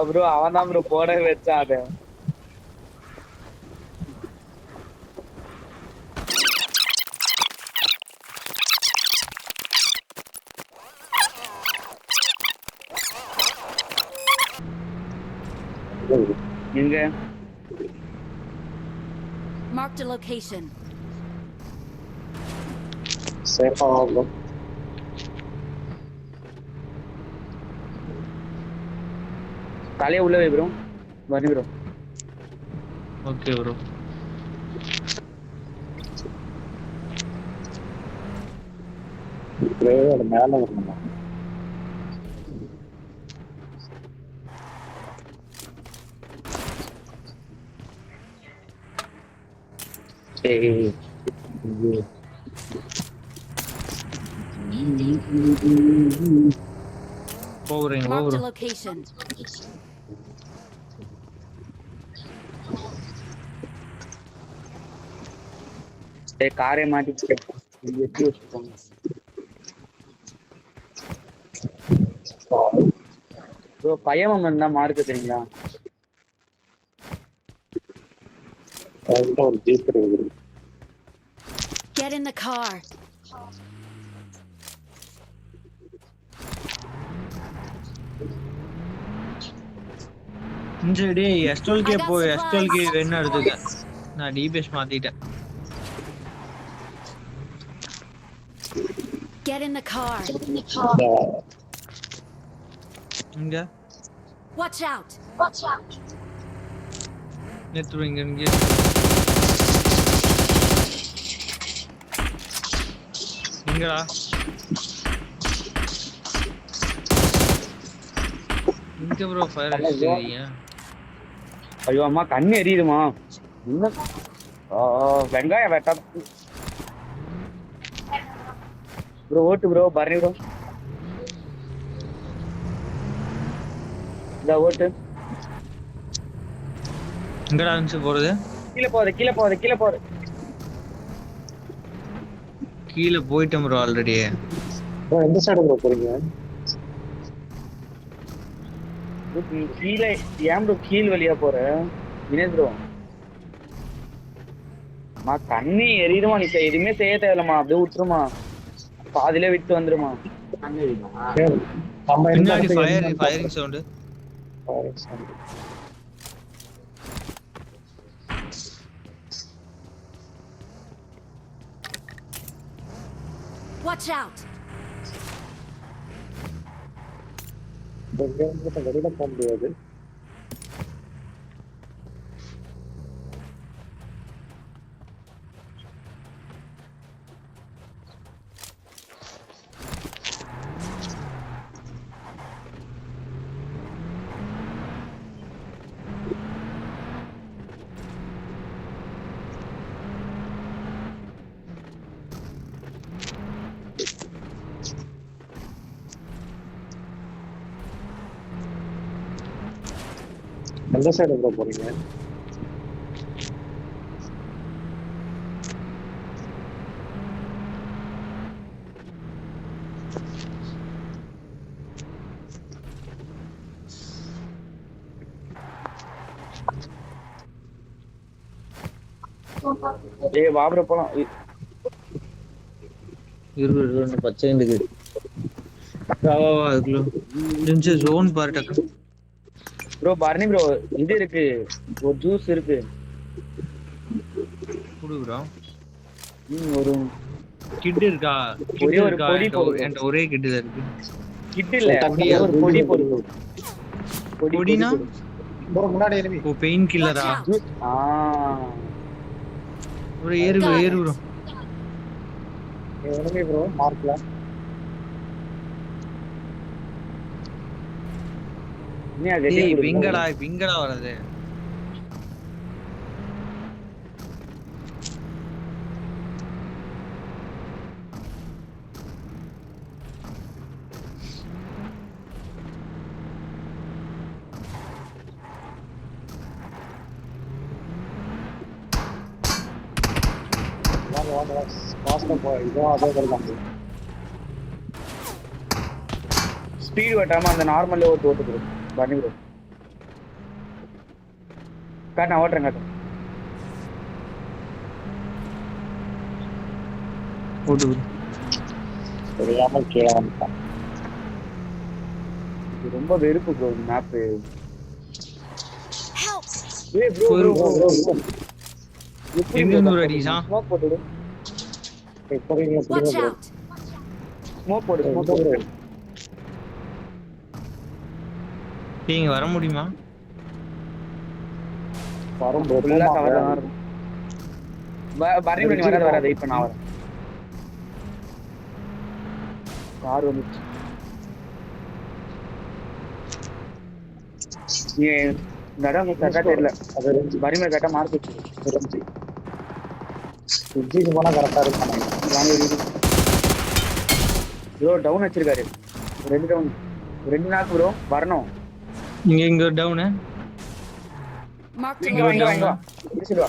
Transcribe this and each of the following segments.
Bro அவன் தான் bro போடவே வச்சான் அதை. எங்க Marked a location. சேஃபா ப்ரோ. தலையை உள்ள வை ப்ரோ. வரி ப்ரோ. Okay bro. அது மேல வரணுமா? போறேன் Marked a ப்ரோ. location. காரே மாட்டிச்சு. எட்டி வச்சுக்கோங்க ப்ரோ. பையன் இருந்தா மார்க்கு தெரியுங்களா? ஒரு ஜீப் இருக்குது. Get in the car. இன்ஜடி எஸ்டோல்கே I got போய் supplies. எஸ்டோல்கே வேணும் எடுத்துக்க. நான் DPS மாத்திட்டேன். Get in the car. இங்க Watch out. நேத்து இங்க இங்கடா. இங்க ப்ரோ ஃபயர் அடிச்சிருக்கீங்க. ஐயோ அம்மா கண்ணு எரியுதுமா. வெங்காயம் வெட்டா ப்ரோ. ஓட்டு ப்ரோ. பரணி ப்ரோ. இந்த ஓட்டு எங்கடா இருந்துச்சு போறது? கீழே போகுது. கீழே போயிட்டேன் ப்ரோ ஆல்ரெடி. எந்த சைடு ப்ரோ போறீங்க? கீழே ஏன் ப்ரோ கீழ் வழியா போற வினேஷ் ப்ரோ? மா கண்ணி எரியுதுமா. நீ எதுவுமே செய்ய தேவையில்லமா. அப்படியே விட்டுருமா. பாதியிலே விட்டு வந்துருமா. பின்னாடி ஃபயரிங் சவுண்ட். Watch out. வெளியில போக முடியாது. எந்த சைடு ப்ரோ போறீங்க? ஏய் வா ப்ரோ போலாம். இருபது பச்சை இருக்கு. அதுக்குள்ள நிமிஷம் ஜோன் பாரு டக்கு ப்ரோ. பரணி ப்ரோ இது இருக்கு. ஒரு ஜூஸ் இருக்கு. குடுக்குறோம். ஒரு கிட் இருக்கா? ஒரே ஒரு பொடி போடு. என்கிட்ட ஒரே கிட் தான் இருக்கு. கிட் இல்ல, ஒரு பொடி போடு. பொடினா ப்ரோ முன்னாடி எனிமி. ஓ பெயின் கில்லரா? ஒரு ஏறு ப்ரோ. Enemy bro மார்க்ல. ஏய் விங்கடா வரது. ஸ்பீட் வெட்டாம அந்த நார்மல்ல ஓட்டு ப்ரோ. பரணி ப்ரோ காட்டு நான் ஓட்டுறேன் காட்டு. போட்டு தெரியாமல் கீழே வந்துட்டான். இது ரொம்ப வெறுப்பு ப்ரோ இந்த மேப். Help! ஏய் ப்ரோ ப்ரோ ப்ரோ எங்க இருந்து ஒரு அடிச்சா? ஸ்மோக் போடு. புரியுங்க Watch புரியுங்க out! ஸ்மோக் போடு ஸ்மோக் போடு. ப்ரோ. நீங்க வர முடியுமா? வரும் ப்ரோ. ஃபுல்லா கவர்ல தான் இருக்கும். பரணி பண்ணி வராது இப்ப நான் வரேன். கார் வந்துச்சு. இந்த இடம் கரெக்டா தெரியல. அது இருந்துச்சு. பரிமே கரெக்டா மார்க் வச்சு இருந்துச்சு. சுஜிக்கு போனா கரெக்டா இருக்கும். ப்ரோ டவுன் வச்சிருக்காரு. 2 டவுன் 2 நாக்கு ப்ரோ வரணும். இங்க டவுன். Marked a இங்க வாங்க location. வாங்க முடிச்சிடு வா.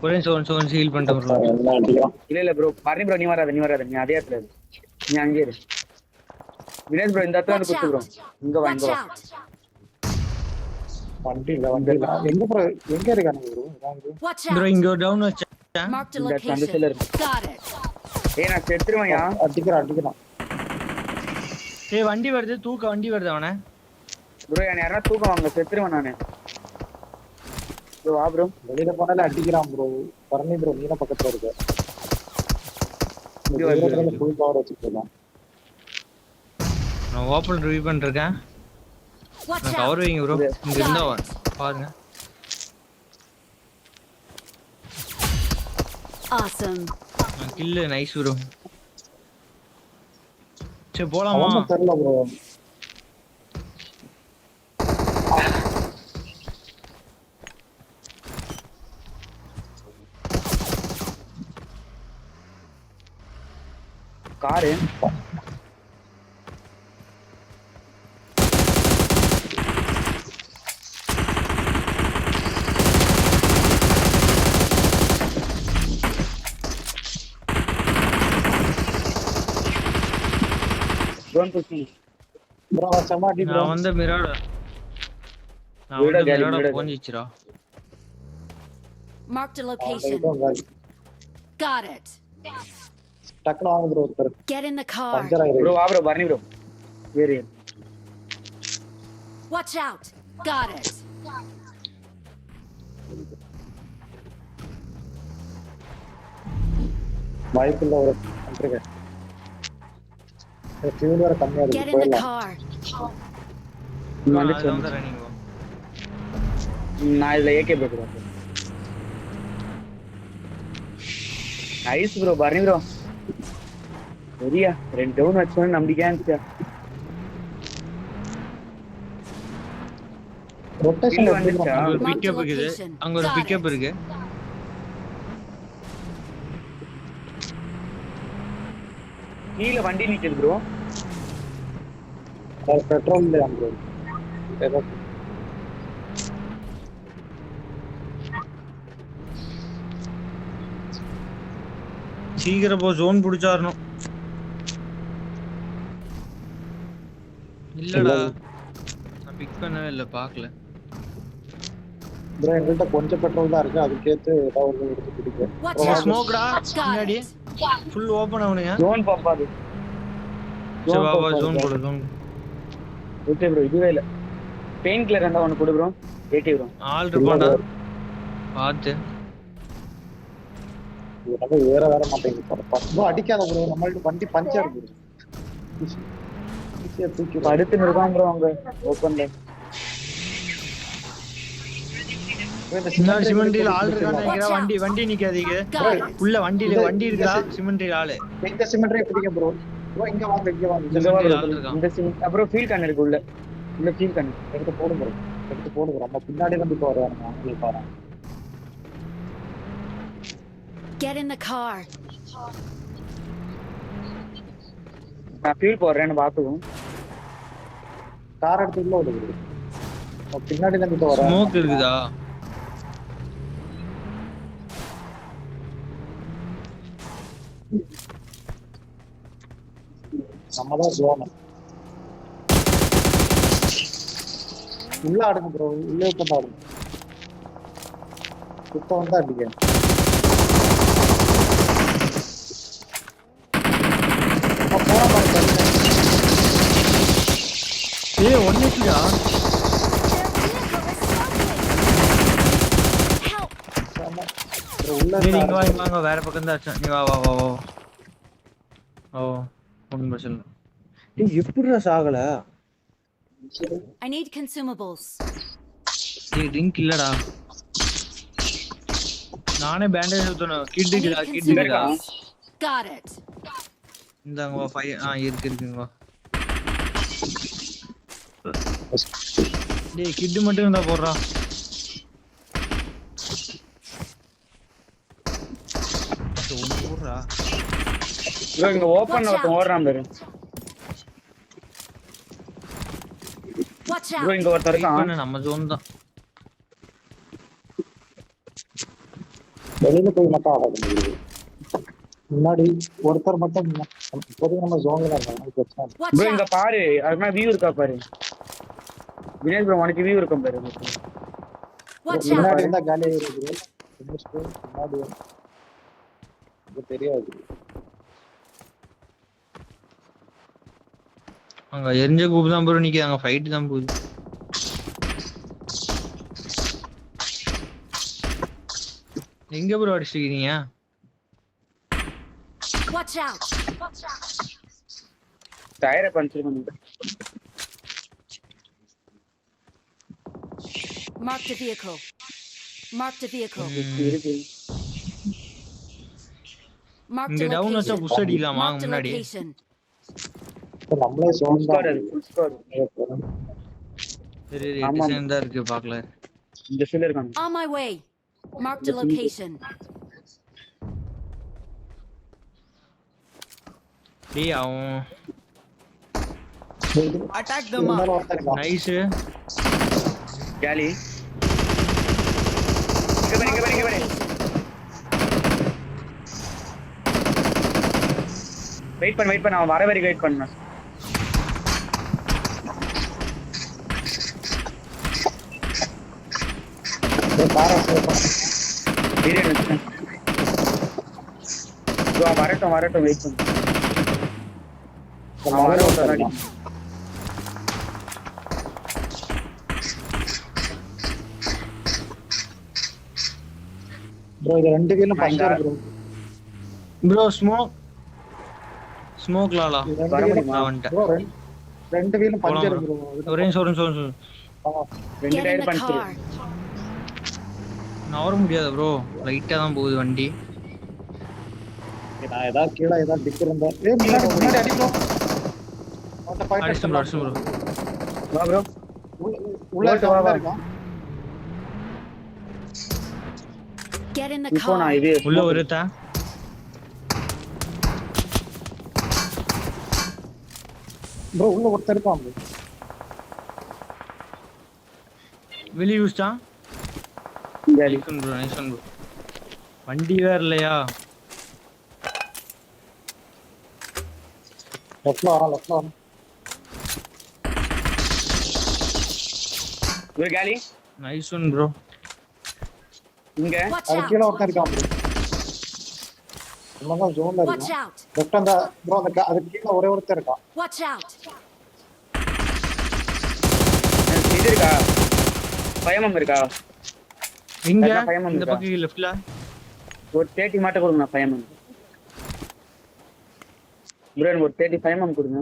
ஒரே சோன் ஹீல் பண்ணிட்டேன் ப்ரோ. என்ன அடிக்கும்? இல்ல ப்ரோ பரணி ப்ரோ நீ வராத நீ அதே இடத்துல இரு. நீ அங்கே இரு. வினேஷ் ப்ரோ இந்த இடத்துல வந்து Watch குத்து ப்ரோ. out! இங்க வா Watch இங்க வா. out! வண்டி இல்ல. எங்க ப்ரோ எங்க இருக்கானுங்க ப்ரோ? வாங்க. Watch bro out! இங்க டவுன் வச்சேன். Marked a இந்த location. சந்தத்துல இருக்கு. Got it. ஏய் நான் செத்துருவேன்யா. அடிக்கிறான். ஏய் வண்டி வருது வண்டி வருது அவனே. ப்ரோ என்ன யாரா தூக்கம் வாங்க செத்துருவேன் நானு. ப்ரோ வா ப்ரோ. வெளியில போனாலே அடிக்கிறான் ப்ரோ. பரணி ப்ரோ நீங்க பக்கத்துல இருக்க. இங்க வந்து இந்த ஃபுல் பவர் வச்சிருக்கான். நான் ஓபன் ரிவ்யூ பண்ணிருக்கேன். Watch நான் out! கவர் வைங்க ப்ரோ. இங்க இருந்தா பாருங்க. Awesome. Kill nice bro. சரி போலாமா? அவனும் தெரியல bro. Car don't push me. Bro சமா அடி ப்ரோ. நான் வந்து மிராடா. போஞ்சிச்சுடா. Marked a location. Got it. டக்குனு வாங்க ப்ரோ ஒருத்தர். Get in the car. Puncture ஆயிரு. ப்ரோ வா ப்ரோ பரணி ப்ரோ. வேறு Watch out. Got it. பைக்ல ஒரு வந்துருங்க. ஃபியூல் வர கம்மியா Get இருக்கு. in the போலாம். car. வந்துச்சு. ரன்னிங் போ. நான் இதுல ஏகே போட்டுறேன். Nice bro Bharani bro. சரியா 2 டவுன் வச்சோன்னு நம்பிக்கையா இருந்துச்சு. ரொட்டேஷன் இல்ல வந்துச்சா? அங்க ஒரு Marked a பிக்கப் இருக்குது. location. அங்க ஒரு Got பிக்கப் it. இருக்கு. கீழ வண்டி நிக்குது ப்ரோ. பெட்ரோல் இல்லையா ப்ரோ? ஏதோ சீக்கிரம் போ ஜோன் புடிச்சாரணும். இல்லடா நான் பிக் பண்ணவே இல்ல பார்க்கல. ப்ரோ எங்கள்கிட்ட கொஞ்சம் பெட்ரோல் தான் இருக்கு. அதுக்கேத்து ஏதாவது ஒரு எடுத்து பிடிக்கும். Watch out. ஸ்மோக்டா Got முன்னாடி it. ஃபுல் ஓபன் ஆவணுங்க. ஜோன் பாப்பாது. சரி வா வா ஜோன் போடு ஜோன். ஓகே ப்ரோ இதுவே இல்ல. பெயின் கில்லர் இருந்தா ஒன்னு கொடு ப்ரோ. ஏடி ப்ரோ. ஆல் இருப்பான்டா. பாத்து. இது நம்ம ஏற வர மாட்டேங்குது. ப்ரோ அடிக்காத ப்ரோ. நம்மள்ட்ட வண்டி பஞ்சர் ப்ரோ. ஈஸியா தூக்கி படுத்து நிர்வாங்க ப்ரோ அங்க ஓபன்ல. முன்னாடி சிமெண்ட்ரியில ஆள் இருக்கான்னு நினைக்கிறேன். வண்டி நிக்காதீங்க. Got it. உள்ள வண்டி இருக்கா சிமெண்ட்ரியில ஆளு. இந்த சிமெண்ட்ரே பிடிக்க ப்ரோ. ப்ரோ இங்க வாங்க இங்க வா சிமெண்ட்ரியில bro. ஆள் இருக்கான். இந்த சிம் அப்புறம் ஃபீல் கன் இருக்கு உள்ள. உள்ள ஃபீல் கன். எடுத்து போடுங்க ப்ரோ. எடுத்து போடுங்க. நம்ம பின்னாடி வந்து இப்போ வராங்க. அவங்களுக்கு பாருங்க. Get in the car. நான் ஃபீல் போறேன்னு பாத்துவோம். கார் எடுத்துக்குள்ள ஓடுது. நம்ம பின்னாடி வந்து இப்போ வராங்க. ஸ்மோக் இருக்குதா? நம்ம தான் ஜோன். உள்ள ஆடுங்க ப்ரோ. உள்ளே உட்காந்து ஆடுங்க. இப்போ வந்தா அடிக்க போன பாருங்க ஏய் ஒண்ணு இல்லடா. Their vehicle is smoking. Help! உள்ள நீங்க வாங்க வேற பக்கம் தான். நீ வா வா வா வா. ஓ ஒண்ணும் பிரச்சனை இல்ல. டேய் எப்படிடா சாகல? I need consumables. டேய் ட்ரிங்க் இல்லடா. நானே பேண்டேஜ் ஊத்தணும். I கிட் need இருக்குடா கிட் இருக்குடா. consumables. Got it. இந்தாங்க வா 5 இருக்குங்க வா. டேய் கிட் மட்டும் இருந்தா போடுறா. ஒன்னு போடுறா. ப்ரோ இங்க ஓபன்ல ஒருத்தன் ஓடுறான் பாரு. Watch bro out. இங்க ஒருத்தன் இருக்கான். ஆனா நம்ம ஜோன் தான். வெளியில போய் மட்டும் ஆட முடியுது முன்னாடி ஒருத்தர் மட்டும் இப்போதைக்கு நம்ம ஜோன்ல தான் இருக்கோம் பிரச்சனை இல்லை. Watch ப்ரோ இங்க out. பாரு அதுனா வியூ இருக்கா பாரு. வினேஷ் ப்ரோ உனக்கு வியூ இருக்கும் பாரு. Watch முன்னாடி out. இருந்தா காலி இருக்குது முன்னாடி இது தெரியாது அங்க எரிஞ்ச கூப்பு தான் ப்ரோ நிக்குது. அங்க ஃபைட் தான் போகுது. எங்க ப்ரோ அடிச்சிருக்கீங்க? Watch out. டயரை பஞ்சிருக்கணும். Marked a vehicle. Marked a vehicle. இருக்கு. Marked இங்க a டவுன் வச்சா location. புஷ் அடிக்கலாமா Marked a முன்னாடி? location. நம்மளே ஜோன் ஸ்குவாட் தான் அது ஃபுல் ஸ்குவாட். சரி ஆமா. 8 தான் இருக்கு பார்க்கல. இந்த சைடுல இருக்காங்க. On my way. Marked a location. டேய் அவன் Attack them up. ஒருத்தர் இருக்கான் நைஸ். கேலி. இங்க பாரு. வெயிட் பண்ணு அவன் வர வரைக்கும் வெயிட் பண்ணு. காரை வீடியோ எடுத்து. ப்ரோ வரட்டும் வெயிட் பண்ணு. அவன் வர ஒருத்தன் ப்ரோ இது ரெண்டு வீலும் பஞ்சர் ப்ரோ ப்ரோ ஸ்மோக் லாலா வர முடியுமா? வந்துட்டேன். ப்ரோ ரெண்டு வீலும் பஞ்சர் ப்ரோ ஒரே நிமிஷம். ரெண்டு Get in டயர் the பஞ்சிரு. car. நான் வர முடியாது ப்ரோ. லைட்டா தான் போகுது வண்டி. நான் ஏதாவது கீழே ஏதாவது டிக் இருந்தா முன்னாடி அடி ப்ரோ அடிச்சு ப்ரோ. வா ப்ரோ. உள்ள வா. இருக்கான் Get in the இப்போ நான் car. இது உள்ள ஒருத்தா ப்ரோ உள்ள ஒருத்தர் இருக்கான் ப்ரோ வெளிய யூஸ்டா. கேலி. Nice bro. வண்டி வேற இல்லையா? லெஃப்ட்ல வரான் ப்ரோ கேலி. Nice bro. இங்க Watch அது கீழே out. ஒருத்தர் இருக்கான் ப்ரோ நம்ம ஜோன்ல Watch இருக்கோம் out. லெஃப்ட் அந்த ப்ரோ அந்த அதுக்கு கீழே ஒரே ஒருத்தர் இருக்கான் Watch out. இது இருக்கா? பயமம் இருக்கா? இங்க அதான் பயமா இந்த இருக்கா? பக்கம் லெஃப்ட்ல ஒரு 30 மாட்ட கொடுங்க பயமம். ப்ரோ எனக்கு ஒரு 30 பயமம் கொடுங்க.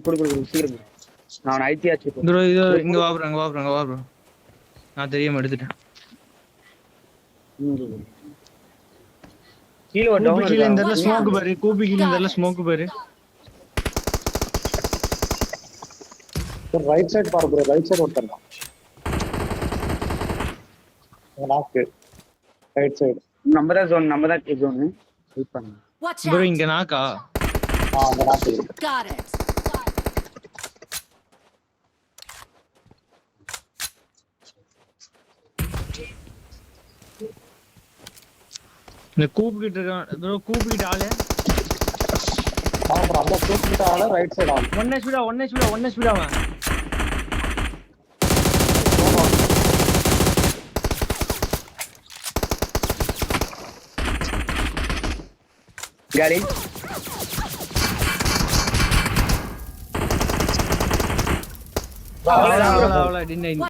குடு சீக்கிரம். நான் ஐடி ஆச்சு. ப்ரோ இது இங்க வா ப்ரோ. நான் தெரியாம எடுத்துட்டேன். கீழ ஒரு டவுன் கீழ இந்த இருக்கு. ஸ்மோக் பாரு. கூபி கீழ இந்த ஸ்மோக் பாரு. ரைட் சைடு பாரு ப்ரோ ரைட் சைடு ஒருத்தர் இருக்கான் நாக்கு ரைட் சைடு நம்ம தான் ஜோன் வெயிட் பண்ணுங்க. Watch bro out. இங்க நாக்கா. அந்த நாக்கு Got it. இந்த கூப்பிட்டு இருக்கான் ப்ரோ. கூப்பிட்டு ஆளு அப்புறம் அந்த சூட் ஆள ரைட் சைடு ஆளு ஒன்னே ஸ்பீடா அவன். காலி அவ்வளோ டின்னை